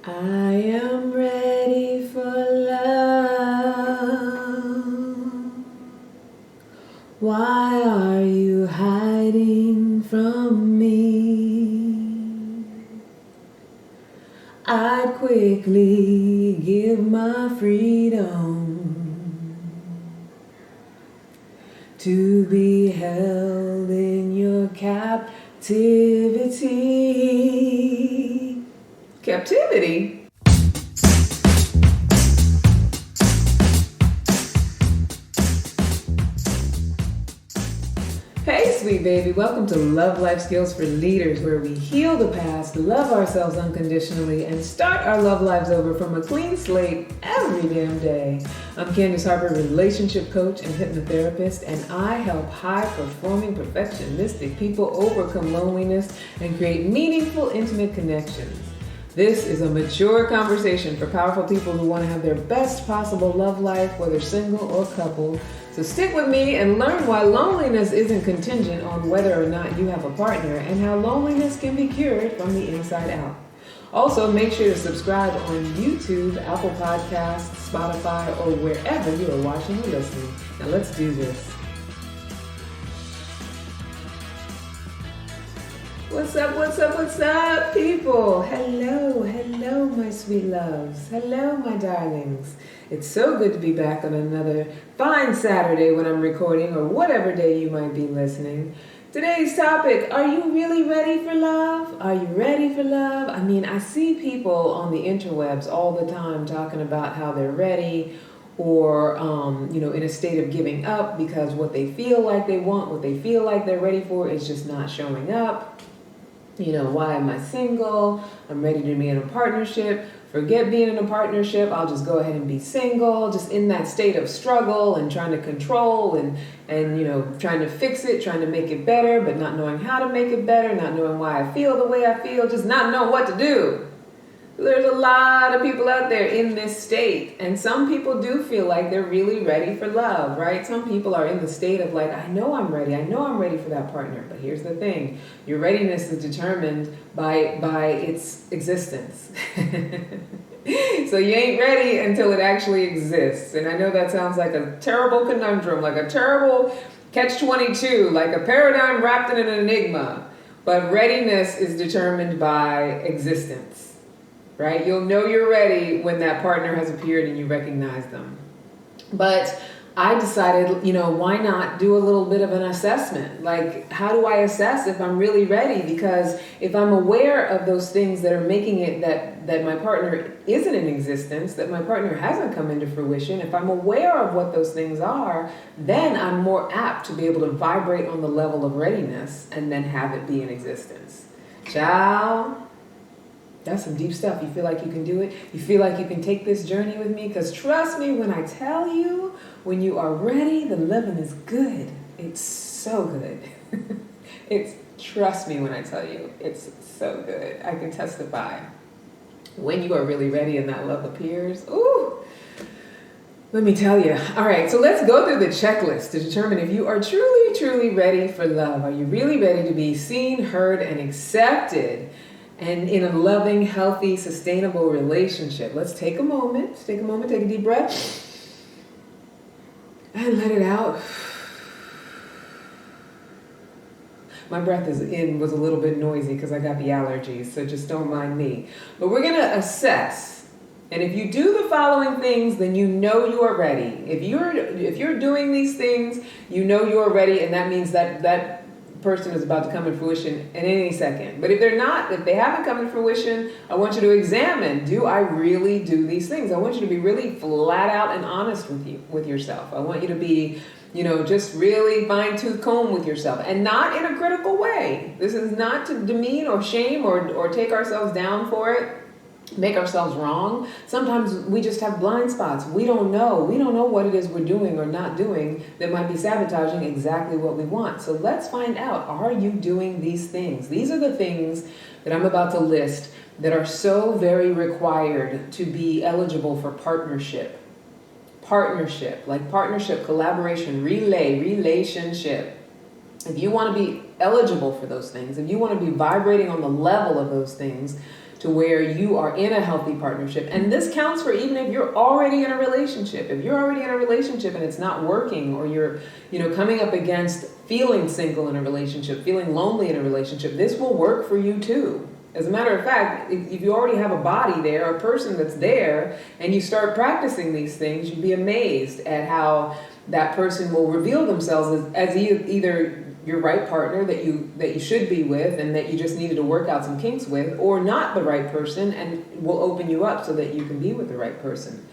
I am ready for love. Why are you hiding from me? I'd quickly give my freedom to be held in your captivity. Captivity? Hey, sweet baby. Welcome to Love Life Skills for Leaders, where we heal the past, love ourselves unconditionally, and start our love lives over from a clean slate every damn day. I'm Candace Harper, relationship coach and hypnotherapist, and I help high-performing, perfectionistic people overcome loneliness and create meaningful, intimate connections. This is a mature conversation for powerful people who want to have their best possible love life, whether single or couple. So stick with me and learn why loneliness isn't contingent on whether or not you have a partner, and how loneliness can be cured from the inside out. Also, make sure to subscribe on YouTube, Apple Podcasts, Spotify, or wherever you are watching or listening. Now let's do this. What's up, people? Hello, my sweet loves. Hello, my darlings. It's so good to be back on another fine Saturday when I'm recording, or whatever day you might be listening. Today's topic, are you really ready for love? Are you ready for love? I mean, I see people on the interwebs all the time talking about how they're ready, or in a state of giving up because what they feel like they want, what they feel like they're ready for is just not showing up. Why am I single? I'm ready to be in a partnership. Forget being in a partnership. I'll just go ahead and be single. Just in that state of struggle and trying to control and trying to fix it, trying to make it better, but not knowing how to make it better, not knowing why I feel the way I feel, just not knowing what to do. There's a lot of people out there in this state, and some people do feel like they're really ready for love, right? Some people are in the state of like, I know I'm ready for that partner. But here's the thing, your readiness is determined by its existence. So you ain't ready until it actually exists. And I know that sounds like a terrible conundrum, like a terrible catch-22, like a paradigm wrapped in an enigma. But readiness is determined by existence. Right? You'll know you're ready when that partner has appeared and you recognize them. But I decided, why not do a little bit of an assessment? Like, how do I assess if I'm really ready? Because if I'm aware of those things that are making it that my partner isn't in existence, that my partner hasn't come into fruition, if I'm aware of what those things are, then I'm more apt to be able to vibrate on the level of readiness and then have it be in existence. Ciao. That's some deep stuff. You feel like you can do it? You feel like you can take this journey with me? Because trust me when I tell you, when you are ready, the living is good. It's so good. Trust me when I tell you, it's so good. I can testify. When you are really ready and that love appears, ooh, let me tell you. All right, so let's go through the checklist to determine if you are truly ready for love. Are you really ready to be seen, heard, and accepted? And in a loving, healthy, sustainable relationship. Let's take a moment, take a deep breath, and let it out. My breath was a little bit noisy because I got the allergies, so just don't mind me. But we're gonna assess. And if you do the following things, then you know you are ready. If you're doing these things, you know you are ready, and that means that person is about to come to fruition in any second. But if they haven't come to fruition, I want you to examine, do I really do these things? I want you to be really flat out and honest with yourself. I want you to be, just really fine-tooth comb with yourself, and not in a critical way. This is not to demean or shame or take ourselves down for it, make ourselves wrong. Sometimes we just have blind spots. We don't know what it is we're doing or not doing that might be sabotaging exactly what we want. So let's find out, are you doing these things? These are the things that I'm about to list that are so very required to be eligible for partnership, like partnership, collaboration, relationship. If you want to be eligible for those things, if you want to be vibrating on the level of those things, to to where you are in a healthy partnership. And this counts for even if you're already in a relationship. If you're already in a relationship and it's not working, or you're, coming up against feeling single in a relationship, feeling lonely in a relationship, this will work for you too. As a matter of fact, if you already have a body there, a person that's there, and you start practicing these things, you'd be amazed at how that person will reveal themselves as either your right partner that you should be with and that you just needed to work out some kinks with, or not the right person, and will open you up so that you can be with the right person.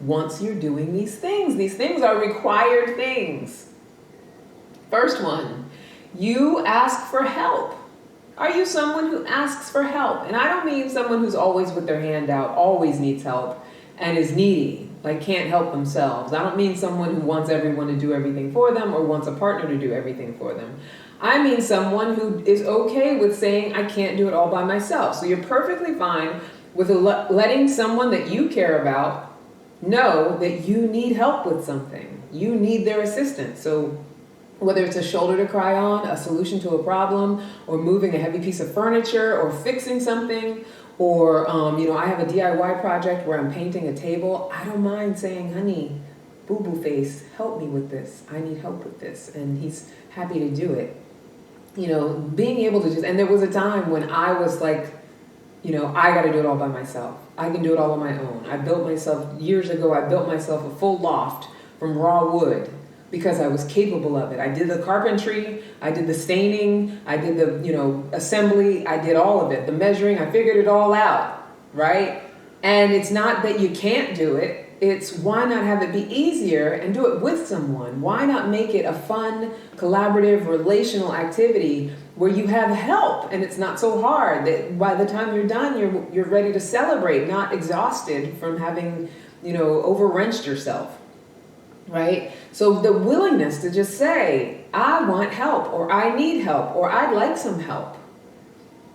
Once you're doing these things are required things. First one, you ask for help. Are you someone who asks for help? And I don't mean someone who's always with their hand out, always needs help, and is needy, like can't help themselves. I don't mean someone who wants everyone to do everything for them or wants a partner to do everything for them. I mean someone who is okay with saying, I can't do it all by myself. So you're perfectly fine with letting someone that you care about know that you need help with something. You need their assistance. So whether it's a shoulder to cry on, a solution to a problem, or moving a heavy piece of furniture, or fixing something, or, I have a DIY project where I'm painting a table. I don't mind saying, honey, boo-boo face, help me with this. I need help with this. And he's happy to do it. Being able to and there was a time when I was like, I got to do it all by myself. I can do it all on my own. Years ago, I built myself a full loft from raw wood, because I was capable of it. I did the carpentry, I did the staining, I did the, assembly, I did all of it. The measuring, I figured it all out, right? And it's not that you can't do it, it's why not have it be easier and do it with someone? Why not make it a fun, collaborative, relational activity where you have help and it's not so hard that by the time you're done, you're ready to celebrate, not exhausted from having, overwrenched yourself. Right? So the willingness to just say, I want help, or I need help, or I'd like some help.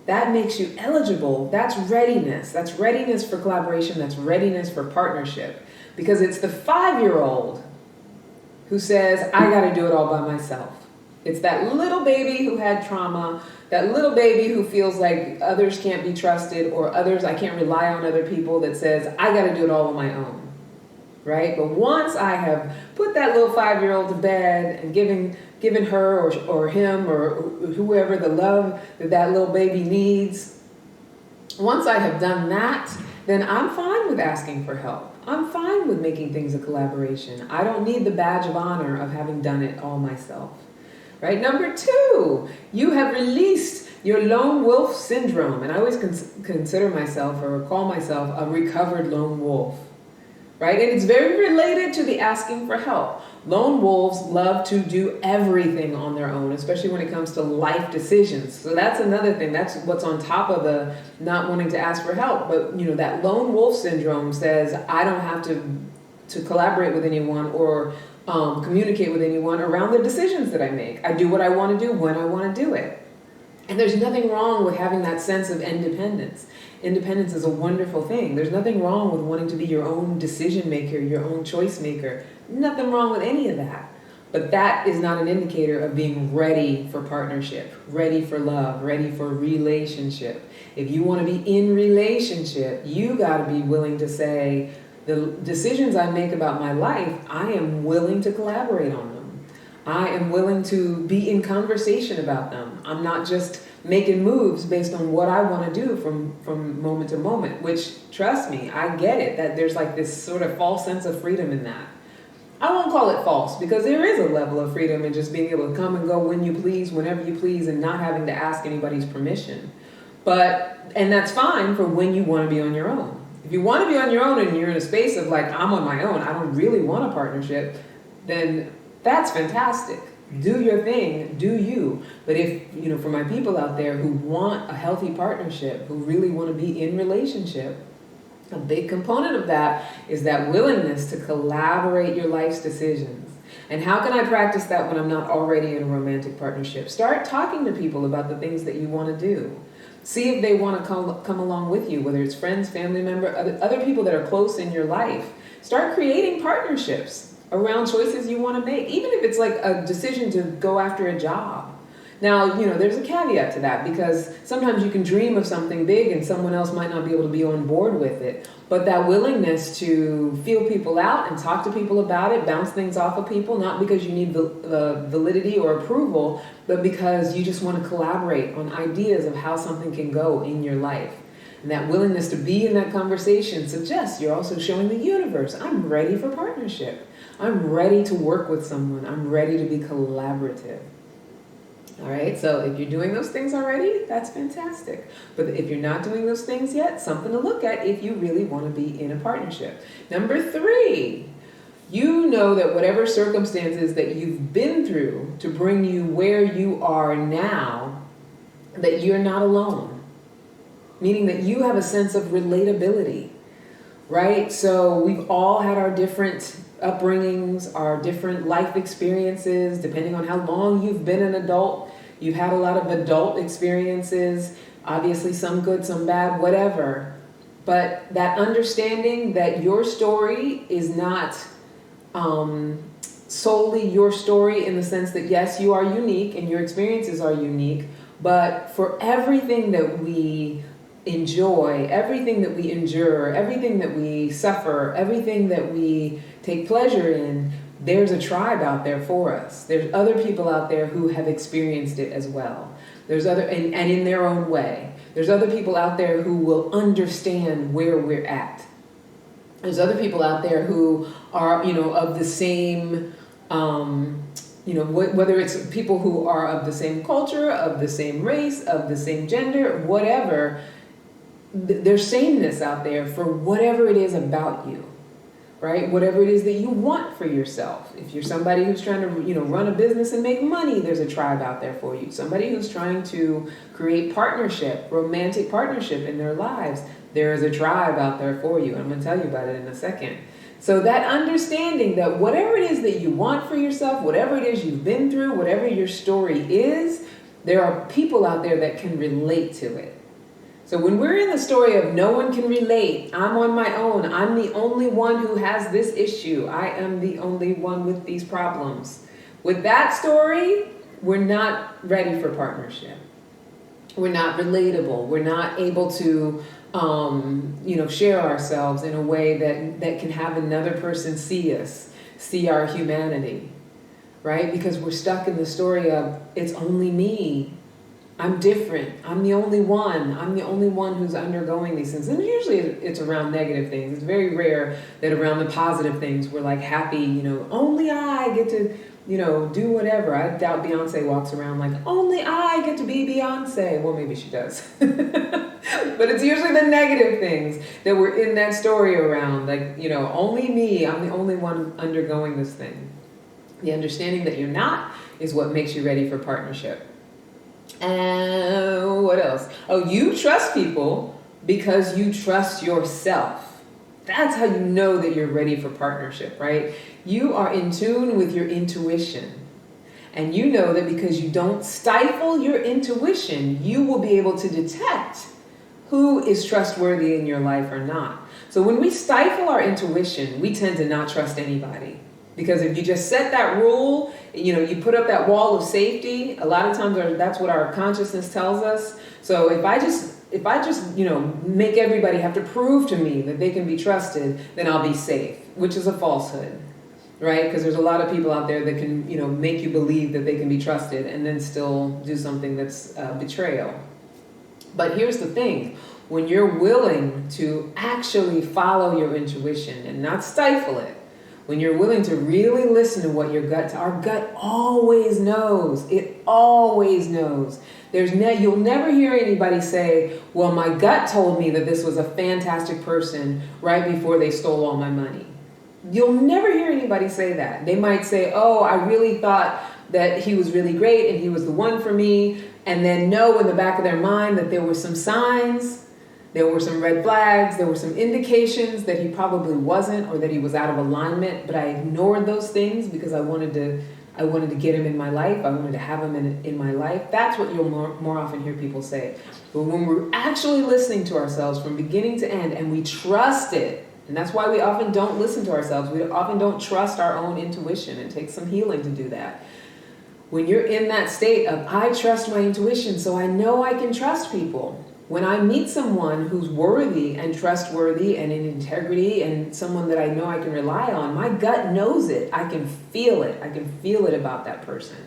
That makes you eligible. That's readiness. That's readiness for collaboration. That's readiness for partnership. Because it's the 5-year-old who says, I got to do it all by myself. It's that little baby who had trauma, that little baby who feels like others can't be trusted, or I can't rely on other people, that says, I got to do it all on my own. Right? But once I have put that little 5-year-old to bed and given her or him or whoever the love that little baby needs, once I have done that, then I'm fine with asking for help. I'm fine with making things a collaboration. I don't need the badge of honor of having done it all myself. Right? Number 2, you have released your lone wolf syndrome. And I always consider myself or call myself a recovered lone wolf. Right? And it's very related to the asking for help. Lone wolves love to do everything on their own, especially when it comes to life decisions. So that's another thing. That's what's on top of the not wanting to ask for help. But, that lone wolf syndrome says, I don't have to collaborate with anyone or communicate with anyone around the decisions that I make. I do what I want to do when I want to do it. And there's nothing wrong with having that sense of independence. Independence is a wonderful thing. There's nothing wrong with wanting to be your own decision maker, your own choice maker. Nothing wrong with any of that. But that is not an indicator of being ready for partnership, ready for love, ready for relationship. If you want to be in relationship, you got to be willing to say, the decisions I make about my life, I am willing to collaborate on them. I am willing to be in conversation about them. I'm not just making moves based on what I want to do from moment to moment, which, trust me, I get it, that there's like this sort of false sense of freedom in that. I won't call it false, because there is a level of freedom in just being able to come and go when you please, whenever you please, and not having to ask anybody's permission. And that's fine for when you want to be on your own. If you want to be on your own and you're in a space of like, I'm on my own, I don't really want a partnership, then that's fantastic. Do your thing, do you. But if, for my people out there who want a healthy partnership, who really want to be in relationship, a big component of that is that willingness to collaborate your life's decisions. And how can I practice that when I'm not already in a romantic partnership? Start talking to people about the things that you want to do. See if they want to come along with you, whether it's friends, family member, other people that are close in your life. Start creating partnerships around choices you want to make, even if it's like a decision to go after a job. Now, there's a caveat to that, because sometimes you can dream of something big and someone else might not be able to be on board with it. But that willingness to feel people out and talk to people about it, bounce things off of people, not because you need validity or approval, but because you just want to collaborate on ideas of how something can go in your life. And that willingness to be in that conversation suggests you're also showing the universe, I'm ready for partnership. I'm ready to work with someone. I'm ready to be collaborative. All right, so if you're doing those things already, that's fantastic. But if you're not doing those things yet, something to look at if you really want to be in a partnership. Number 3, you know that whatever circumstances that you've been through to bring you where you are now, that you're not alone. Meaning that you have a sense of relatability, right? So we've all had our different upbringings, our different life experiences, depending on how long you've been an adult. You've had a lot of adult experiences, obviously some good, some bad, whatever. But that understanding that your story is not solely your story, in the sense that yes, you are unique and your experiences are unique, but for everything that we enjoy, everything that we endure, everything that we suffer, everything that we take pleasure in, there's a tribe out there for us. There's other people out there who have experienced it as well. There's and in their own way. There's other people out there who will understand where we're at. There's other people out there who are, of the same, whether it's people who are of the same culture, of the same race, of the same gender, whatever. There's sameness out there for whatever it is about you, right? Whatever it is that you want for yourself. If you're somebody who's trying to, run a business and make money, there's a tribe out there for you. Somebody who's trying to create partnership, romantic partnership in their lives, there is a tribe out there for you. I'm going to tell you about it in a second. So that understanding that whatever it is that you want for yourself, whatever it is you've been through, whatever your story is, there are people out there that can relate to it. So when we're in the story of no one can relate, I'm on my own, I'm the only one who has this issue, I am the only one with these problems. With that story, we're not ready for partnership. We're not relatable. We're not able to, share ourselves in a way that can have another person see us, see our humanity, right? Because we're stuck in the story of it's only me. I'm different. I'm the only one. I'm the only one who's undergoing these things. And usually it's around negative things. It's very rare that around the positive things we're like happy, only I get to, do whatever. I doubt Beyonce walks around like, only I get to be Beyonce. Well, maybe she does. But it's usually the negative things that we're in that story around. Like, only me. I'm the only one undergoing this thing. The understanding that you're not is what makes you ready for partnership. And what else? Oh, you trust people because you trust yourself. That's how you know that you're ready for partnership, right? You are in tune with your intuition. And you know that because you don't stifle your intuition, you will be able to detect who is trustworthy in your life or not. So when we stifle our intuition, we tend to not trust anybody. Because if you just set that rule, you put up that wall of safety, a lot of times that's what our consciousness tells us. So if I just make everybody have to prove to me that they can be trusted, then I'll be safe, which is a falsehood, right? Because there's a lot of people out there that can, make you believe that they can be trusted and then still do something that's betrayal. But here's the thing. When you're willing to actually follow your intuition and not stifle it, when you're willing to really listen to what our gut always knows. It always knows. You'll never hear anybody say, well, my gut told me that this was a fantastic person right before they stole all my money. You'll never hear anybody say that. They might say, oh, I really thought that he was really great and he was the one for me. And then know in the back of their mind that there were some signs. There were some red flags, there were some indications that he probably wasn't, or that he was out of alignment, but I ignored those things because I wanted to get him in my life. I wanted to have him in my life. That's what you'll more often hear people say. But when we're actually listening to ourselves from beginning to end and we trust it, and that's why we often don't listen to ourselves. We often don't trust our own intuition. It takes some healing to do that. When you're in that state of, I trust my intuition, so I know I can trust people. When I meet someone who's worthy and trustworthy and in integrity and someone that I know I can rely on, my gut knows it. I can feel it. I can feel it about that person,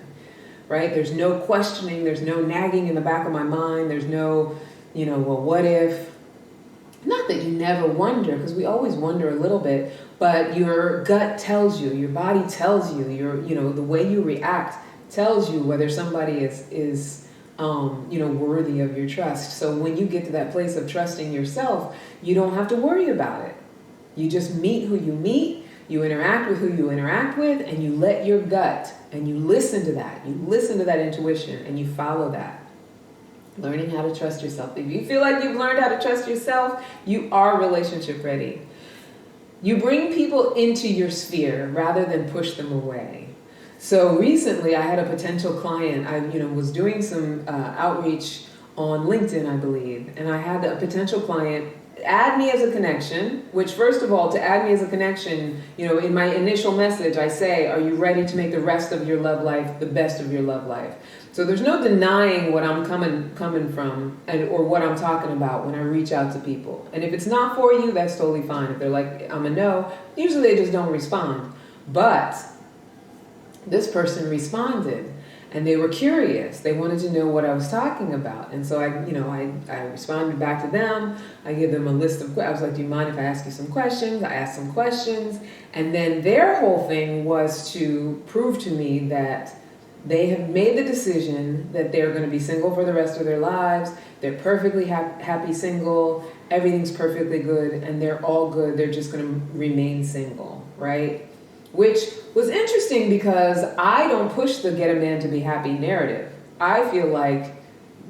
right? There's no questioning. There's no nagging in the back of my mind. There's no, well, what if? Not that you never wonder, because we always wonder a little bit, but your gut tells you, your body tells you, the way you react tells you whether somebody is worthy of your trust. So when you get to that place of trusting yourself, you don't have to worry about it. You just meet who you meet, you interact with who you interact with, and you let your gut, and you listen to that. You listen to that intuition, and you follow that. Learning how to trust yourself. If you feel like you've learned how to trust yourself, you are relationship ready. You bring people into your sphere rather than push them away. So recently I had a potential client. I was doing some outreach on LinkedIn, I believe, and I had a potential client add me as a connection, which first of all, to add me as a connection, in my initial message, I say, are you ready to make the rest of your love life the best of your love life? So there's no denying what I'm coming from or what I'm talking about when I reach out to people. And if it's not for you, that's totally fine. If they're like, I'm a no, usually they just don't respond. But this person responded, and they were curious. They wanted to know what I was talking about. And so I responded back to them. I gave them a list of, I was like, do you mind if I ask you some questions? I asked some questions. And then their whole thing was to prove to me that they have made the decision that they're going to be single for the rest of their lives. They're perfectly happy single. Everything's perfectly good, and they're all good. They're just going to remain single, right? Which was interesting because I don't push the get a man to be happy narrative. I feel like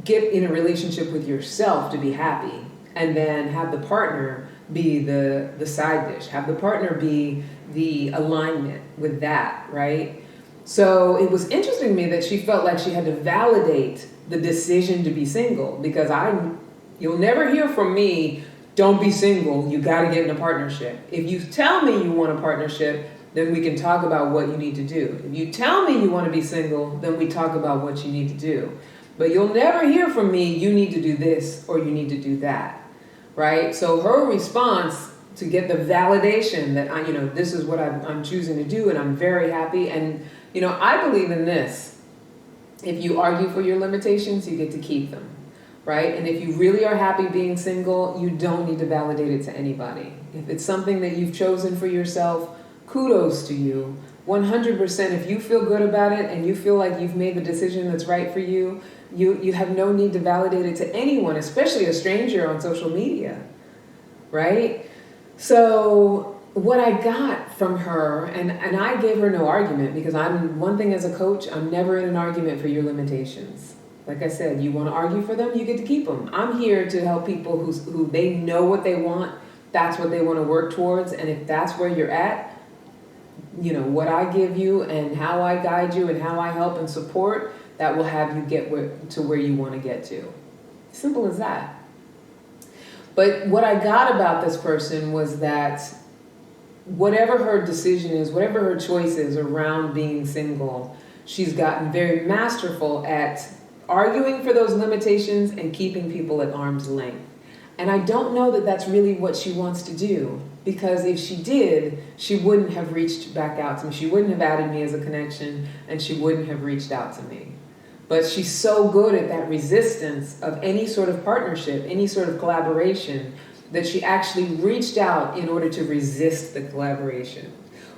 get in a relationship with yourself to be happy, and then have the partner be the side dish. Have the partner be the alignment with that, right? So it was interesting to me that she felt like she had to validate the decision to be single, because you'll never hear from me, don't be single, you got to get in a partnership. If you tell me you want a partnership, then we can talk about what you need to do. If you tell me you want to be single, then we talk about what you need to do. But you'll never hear from me, you need to do this or you need to do that, right? So her response to get the validation that this is what I'm choosing to do, and I'm very happy. And I believe in this. If you argue for your limitations, you get to keep them, right? And if you really are happy being single, you don't need to validate it to anybody. If it's something that you've chosen for yourself, kudos to you. 100%. If you feel good about it and you feel like you've made the decision that's right for you, you have no need to validate it to anyone, especially a stranger on social media, right? So what I got from her, and I gave her no argument, because one thing as a coach, I'm never in an argument for your limitations. Like I said, you want to argue for them, you get to keep them. I'm here to help people who they know what they want, that's what they want to work towards, and if that's where you're at, what I give you and how I guide you and how I help and support, that will have you get to where you want to get to. Simple as that. But what I got about this person was that whatever her decision is, whatever her choice is around being single, she's gotten very masterful at arguing for those limitations and keeping people at arm's length. And I don't know that that's really what she wants to do, because if she did, she wouldn't have reached back out to me. She wouldn't have added me as a connection, and she wouldn't have reached out to me. But she's so good at that resistance of any sort of partnership, any sort of collaboration, that she actually reached out in order to resist the collaboration.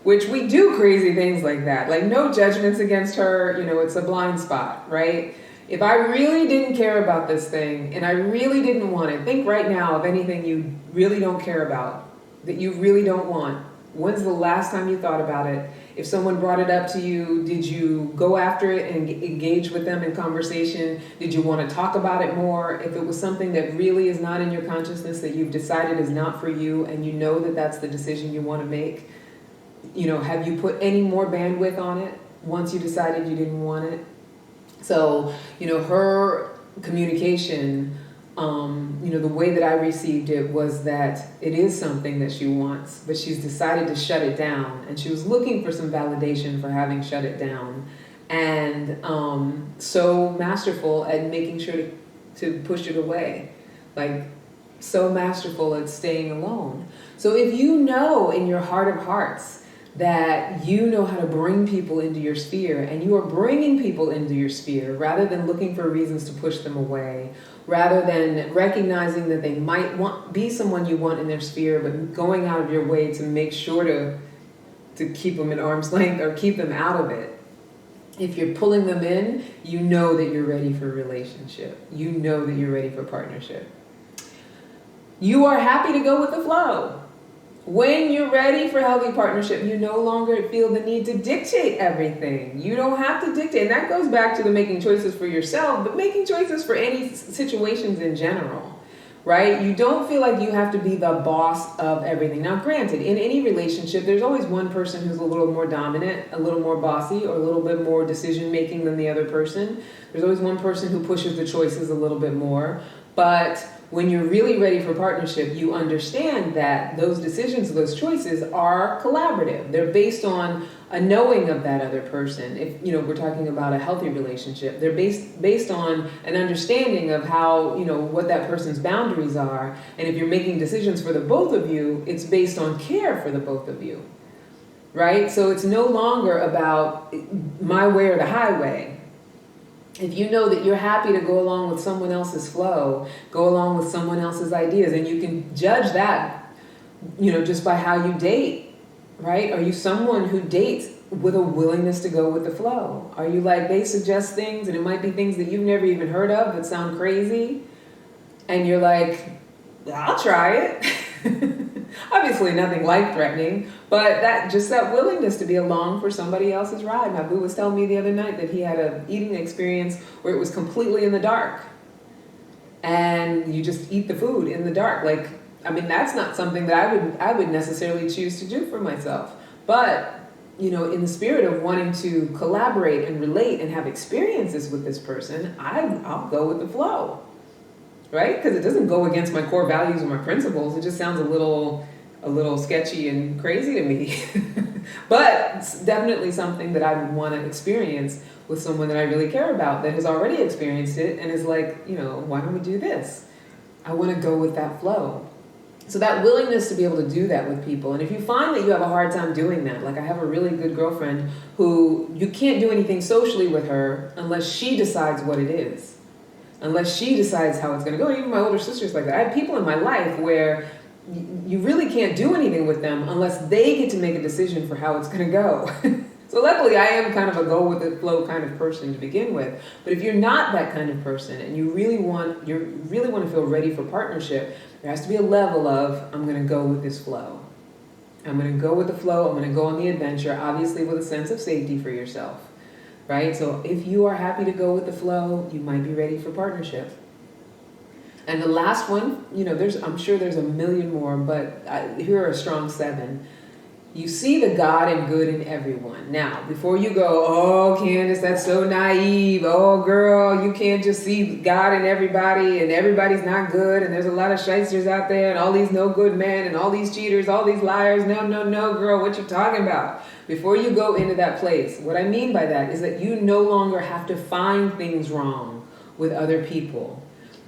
Which we do crazy things like that. Like, no judgments against her, it's a blind spot, right? If I really didn't care about this thing and I really didn't want it, think right now of anything you really don't care about, that you really don't want. When's the last time you thought about it? If someone brought it up to you, did you go after it and engage with them in conversation? Did you want to talk about it more? If it was something that really is not in your consciousness, that you've decided is not for you, and you know that that's the decision you want to make, have you put any more bandwidth on it once you decided you didn't want it? So, her communication, the way that I received it was that it is something that she wants, but she's decided to shut it down. And she was looking for some validation for having shut it down. and so masterful at making sure to push it away. Like, so masterful at staying alone. So if you know in your heart of hearts that you know how to bring people into your sphere, and you are bringing people into your sphere rather than looking for reasons to push them away, rather than recognizing that they might be someone you want in their sphere, but going out of your way to make sure to keep them at arm's length or keep them out of it. If you're pulling them in, you know that you're ready for a relationship. You know that you're ready for partnership. You are happy to go with the flow. When you're ready for healthy partnership, you no longer feel the need to dictate everything. You don't have to dictate. And that goes back to the making choices for yourself, but making choices for any situations in general, right? You don't feel like you have to be the boss of everything. Now, granted, in any relationship, there's always one person who's a little more dominant, a little more bossy, or a little bit more decision-making than the other person. There's always one person who pushes the choices a little bit more. But when you're really ready for partnership, you understand that those decisions, those choices are collaborative. They're based on a knowing of that other person. If we're talking about a healthy relationship, they're based on an understanding of how, what that person's boundaries are. And if you're making decisions for the both of you, it's based on care for the both of you, right? So it's no longer about my way or the highway. If you know that you're happy to go along with someone else's flow, go along with someone else's ideas, and you can judge that, just by how you date, right? Are you someone who dates with a willingness to go with the flow? Are you like, they suggest things, and it might be things that you've never even heard of that sound crazy, and you're like, I'll try it. Obviously nothing life-threatening, but that willingness to be along for somebody else's ride. My boo was telling me the other night that he had an eating experience where it was completely in the dark. And you just eat the food in the dark. That's not something that I would necessarily choose to do for myself. But, in the spirit of wanting to collaborate and relate and have experiences with this person, I'll go with the flow. Right? Because it doesn't go against my core values or my principles. It just sounds a little sketchy and crazy to me. But it's definitely something that I would want to experience with someone that I really care about that has already experienced it and is like, why don't we do this? I want to go with that flow. So that willingness to be able to do that with people. And if you find that you have a hard time doing that, like I have a really good girlfriend who you can't do anything socially with her unless she decides what it is. Unless she decides how it's going to go. Even my older sister's like that. I have people in my life where you really can't do anything with them unless they get to make a decision for how it's going to go. So luckily, I am kind of a go with the flow kind of person to begin with. But if you're not that kind of person and you really want to feel ready for partnership, there has to be a level of, I'm going to go with this flow. I'm going to go with the flow. I'm going to go on the adventure, obviously with a sense of safety for yourself. Right? So if you are happy to go with the flow, you might be ready for partnership. And the last one, I'm sure there's a million more, but here are a strong 7. You see the God and good in everyone. Now, before you go, oh, Candace, that's so naive. Oh, girl, you can't just see God in everybody and everybody's not good and there's a lot of shysters out there and all these no good men and all these cheaters, all these liars. No, girl, what you talking about? Before you go into that place, what I mean by that is that you no longer have to find things wrong with other people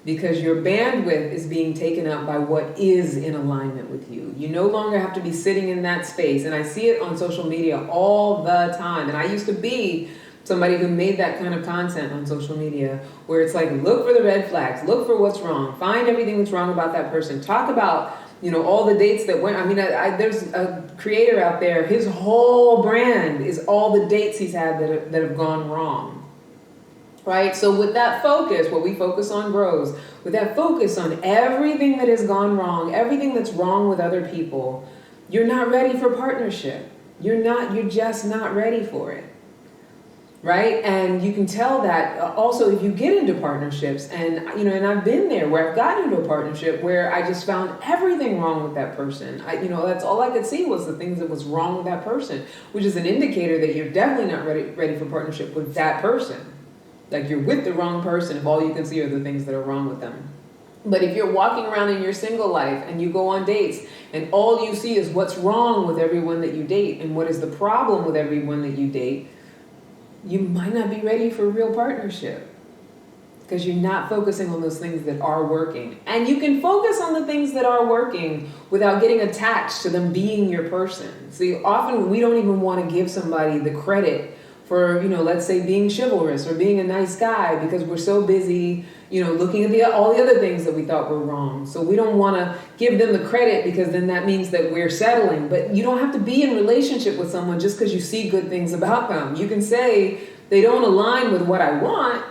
because your bandwidth is being taken up by what is in alignment with you. You no longer have to be sitting in that space. And I see it on social media all the time. And I used to be somebody who made that kind of content on social media where it's like, look for the red flags, look for what's wrong, find everything that's wrong about that person, talk about all the dates that went. There's a creator out there, his whole brand is all the dates he's had that have gone wrong. Right? So with that focus, what we focus on grows. With that focus on everything that has gone wrong, everything that's wrong with other people, you're not ready for partnership. You're just not ready for it. Right? And you can tell that also if you get into partnerships and I've been there where I've gotten into a partnership where I just found everything wrong with that person. That's all I could see was the things that was wrong with that person, which is an indicator that you're definitely not ready for partnership with that person. Like you're with the wrong person if all you can see are the things that are wrong with them. But if you're walking around in your single life and you go on dates and all you see is what's wrong with everyone that you date and what is the problem with everyone that you date, you might not be ready for a real partnership because you're not focusing on those things that are working. And you can focus on the things that are working without getting attached to them being your person. See, often we don't even want to give somebody the credit for, let's say being chivalrous or being a nice guy because we're so busy, looking at all the other things that we thought were wrong. So we don't want to give them the credit because then that means that we're settling. But you don't have to be in relationship with someone just because you see good things about them. You can say they don't align with what I want,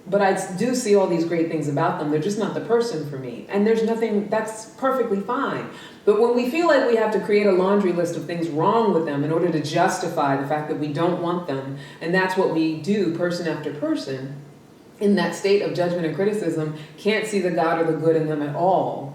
but I do see all these great things about them. They're just not the person for me. And there's nothing, that's perfectly fine. But when we feel like we have to create a laundry list of things wrong with them in order to justify the fact that we don't want them, and that's what we do person after person, in that state of judgment and criticism, can't see the God or the good in them at all.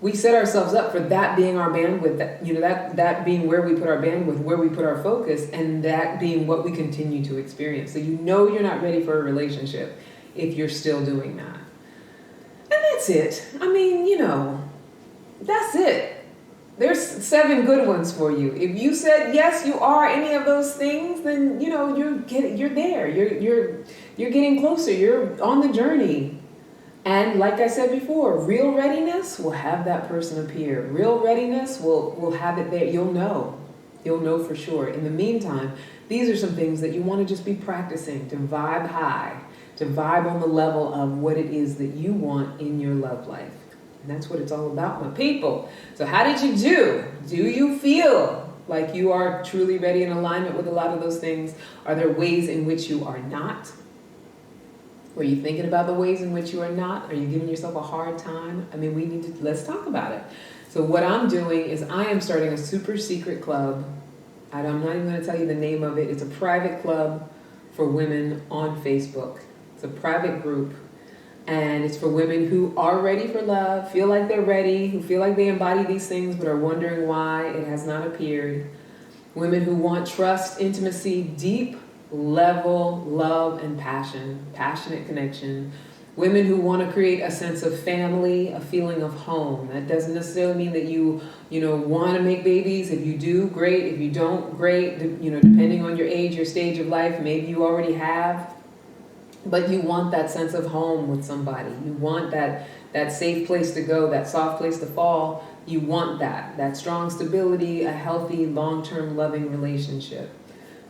We set ourselves up for that being our bandwidth, that being where we put our bandwidth, where we put our focus, and that being what we continue to experience. So you're not ready for a relationship if you're still doing that. And that's it. That's it. There's 7 good ones for you. If you said yes, you are any of those things, then you're there. You're getting closer. You're on the journey. And like I said before, real readiness will have that person appear. Real readiness will have it there. You'll know for sure. In the meantime, these are some things that you want to just be practicing to vibe high, to vibe on the level of what it is that you want in your love life. And that's what it's all about, my people. So how did you do? Do you feel like you are truly ready in alignment with a lot of those things? Are there ways in which you are not? Were you thinking about the ways in which you are not? Are you giving yourself a hard time? Let's talk about it. So what I'm doing is I am starting a super secret club. I'm not even going to tell you the name of it. It's a private club for women on Facebook. It's a private group. And it's for women who are ready for love, feel like they're ready, who feel like they embody these things but are wondering why it has not appeared. Women who want trust, intimacy, deep level love and passionate connection. Women who want to create a sense of family, a feeling of home. That doesn't necessarily mean that you want to make babies. If you do, great. If you don't, great. Depending on your age, your stage of life, maybe you already have. But you want that sense of home with somebody. You want that safe place to go, that soft place to fall. You want that strong stability, a healthy, long-term loving relationship.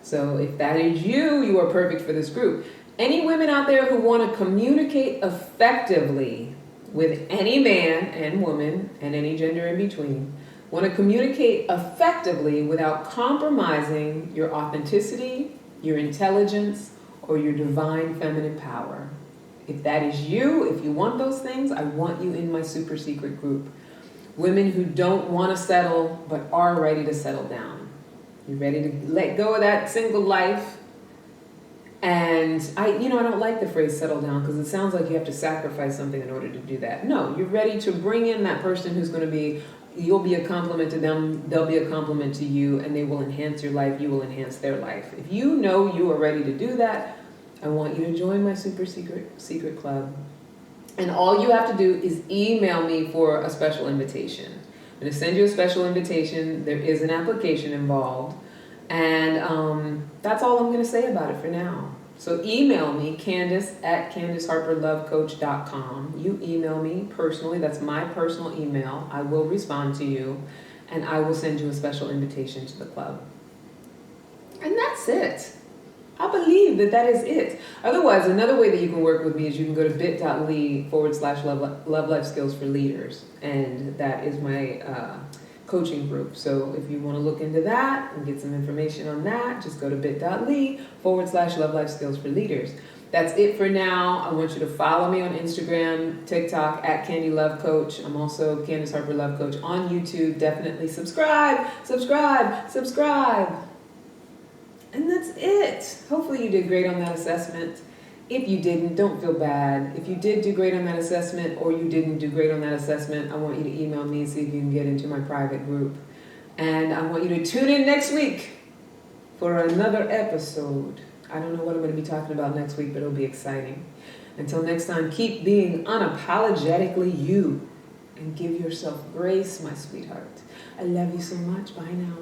So if that is you, you are perfect for this group. Any women out there who want to communicate effectively with any man and woman and any gender in between, want to communicate effectively without compromising your authenticity, your intelligence, or your divine feminine power. If that is you, if you want those things, I want you in my super secret group. Women who don't want to settle but are ready to settle down. You're ready to let go of that single life. And I don't like the phrase settle down because it sounds like you have to sacrifice something in order to do that. No, you're ready to bring in that person who's going to be, you'll be a compliment to them, they'll be a compliment to you, and they will enhance your life, you will enhance their life. If you know you are ready to do that, I want you to join my super secret club. And all you have to do is email me for a special invitation. I'm going to send you a special invitation. There is an application involved. And that's all I'm going to say about it for now. So email me, Candace at CandaceHarperLoveCoach.com. You email me personally. That's my personal email. I will respond to you. And I will send you a special invitation to the club. And that's it. I believe that is it. Otherwise, another way that you can work with me is you can go to bit.ly/love life skills for leaders. And that is my coaching group. So if you want to look into that and get some information on that, just go to bit.ly/love life skills for leaders. That's it for now. I want you to follow me on Instagram, TikTok at Candy Love Coach. I'm also Candace Harper Love Coach on YouTube. Definitely subscribe. And that's it. Hopefully you did great on that assessment. If you didn't, don't feel bad. If you did do great on that assessment or you didn't do great on that assessment, I want you to email me and see if you can get into my private group. And I want you to tune in next week for another episode. I don't know what I'm going to be talking about next week, but it'll be exciting. Until next time, keep being unapologetically you and give yourself grace, my sweetheart. I love you so much. Bye now.